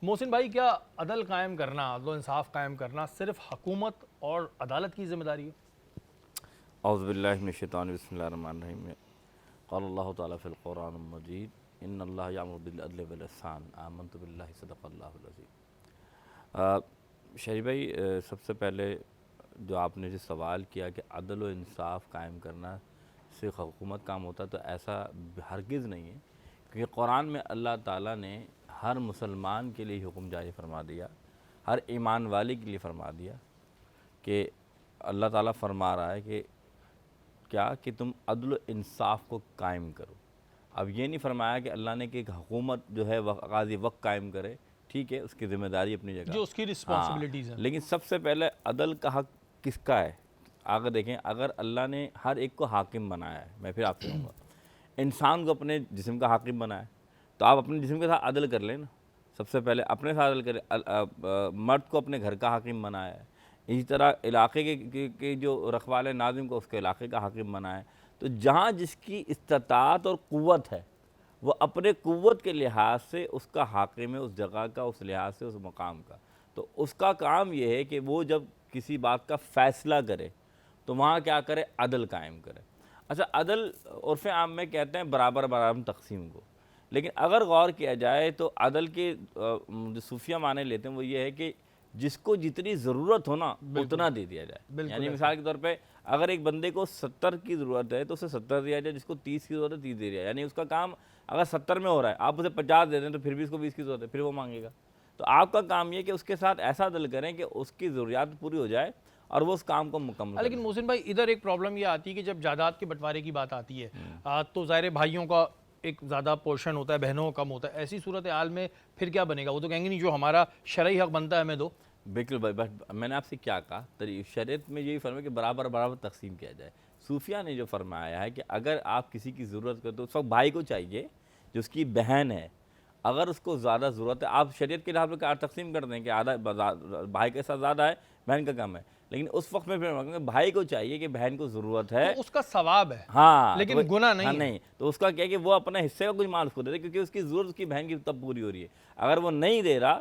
محسن بھائی، کیا عدل قائم کرنا، عدل و انصاف قائم کرنا صرف حکومت اور عدالت کی ذمہ داری ہے؟ اعوذ باللہ من الشیطان، بسم اللہ الرحمن الرحیم۔ قال اللہ تعالیٰ فی القرآن المجید ان اللہ یامر بالعدل والاحسان آمنت باللہ صدق اللہ العظیم۔ شریف بھائی، سب سے پہلے جو آپ نے جو سوال کیا کہ عدل و انصاف قائم کرنا صرف حکومت کام ہوتا ہے، تو ایسا ہرگز نہیں ہے، کیونکہ قرآن میں اللہ تعالیٰ نے ہر مسلمان کے لیے حکم جاری فرما دیا، ہر ایمان والے کے لیے فرما دیا کہ اللہ تعالیٰ فرما رہا ہے کہ کیا کہ تم عدل و انصاف کو قائم کرو۔ اب یہ نہیں فرمایا کہ اللہ نے کہ ایک حکومت جو ہے قاضی وقت قائم کرے، ٹھیک ہے، اس کی ذمہ داری اپنی جگہ، جو اس کی رسپانسبلٹیز ہیں۔ لیکن سب سے پہلے عدل کا حق کس کا ہے؟ آگے دیکھیں، اگر اللہ نے ہر ایک کو حاکم بنایا ہے، میں پھر آپ سے کہوں گا، انسان کو اپنے جسم کا حاکم بنایا ہے، تو آپ اپنے جسم کے ساتھ عدل کر لیں نا، سب سے پہلے اپنے ساتھ عدل کریں۔ مرد کو اپنے گھر کا حاکم بنایا ہے، اسی طرح علاقے کے جو رکھوالے ناظم کو اس کے علاقے کا حاکم بنایا ہے۔ تو جہاں جس کی استطاعت اور قوت ہے، وہ اپنے قوت کے لحاظ سے اس کا حاکم ہے، اس جگہ کا، اس لحاظ سے اس مقام کا۔ تو اس کا کام یہ ہے کہ وہ جب کسی بات کا فیصلہ کرے تو وہاں کیا کرے؟ عدل قائم کرے۔ اچھا، عدل عرف عام میں کہتے ہیں برابر برابر تقسیم کو، لیکن اگر غور کیا جائے تو عدل کے جو صوفیہ معنی لیتے ہیں وہ یہ ہے کہ جس کو جتنی ضرورت ہو نا اتنا دے دیا جائے۔ یعنی مثال کے طور پہ اگر ایک بندے کو 70 کی ضرورت ہے تو اسے 70 دیا جائے، جس کو 30 کی ضرورت ہے 30 دیا جائے۔ یعنی اس کا کام اگر 70 میں ہو رہا ہے، آپ اسے 50 دے دیں تو پھر بھی اس کو 20 کی ضرورت ہے، پھر وہ مانگے گا۔ تو آپ کا کام یہ کہ اس کے ساتھ ایسا عدل کریں کہ اس کی ضروریات پوری ہو جائے اور وہ اس کام کو مکمل کرے۔ لیکن محسن بھائی، ادھر ایک پرابلم یہ آتی ہے کہ جب جائیداد کے بٹوارے کی بات آتی ہے تو ظاہر بھائیوں کا ایک زیادہ پورشن ہوتا ہے، بہنوں کا کم ہوتا ہے۔ ایسی صورتحال میں پھر کیا بنے گا؟ وہ تو کہیں گے نہیں جو ہمارا شرعی حق بنتا ہے ہمیں دو۔ بالکل بھائی، بس میں نے آپ سے کیا کہا، شریعت میں یہی فرمایا کہ برابر برابر تقسیم کیا جائے۔ صوفیہ نے جو فرمایا ہے کہ اگر آپ کسی کی ضرورت کرتے تو اس وقت بھائی کو چاہیے جو اس کی بہن ہے، اگر اس کو زیادہ ضرورت ہے، آپ شریعت کے لحاظ پہ تقسیم کر دیں کہ آدھا بھائی کے ساتھ زیادہ ہے، بہن کا کم ہے، لیکن اس وقت میں پھر بھائی کو چاہیے کہ بہن کو ضرورت ہے تو اس کا ثواب ہے، ہاں، لیکن گناہ نہیں ہے۔ تو اس کا کیا کہ وہ اپنے حصے کا کچھ مال اس کو دے دے، کیونکہ اس کی ضرورت اس کی بہن کی تب پوری ہو رہی ہے۔ اگر وہ نہیں دے رہا،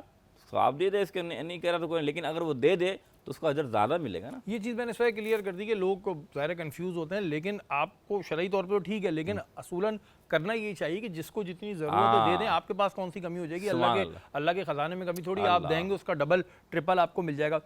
ثواب دے دے، اس کے نہیں کہہ رہا تو کوئی نہیں، لیکن اگر وہ دے دے تو اس کو اجر زیادہ ملے گا نا۔ یہ چیز میں نے اس وجہ کلیئر کر دی کہ لوگ کو ظاہر کنفیوز ہوتے ہیں، لیکن آپ کو شرعی طور پہ تو ٹھیک ہے، لیکن اصولاً کرنا یہ چاہیے کہ جس کو جتنی ضرورت ہے دے دیں۔ آپ کے پاس کون سی کمی ہو جائے گی؟ اللہ کے خزانے میں کمی تھوڑی، آپ دیں گے اس کا ڈبل ٹرپل آپ کو مل جائے گا۔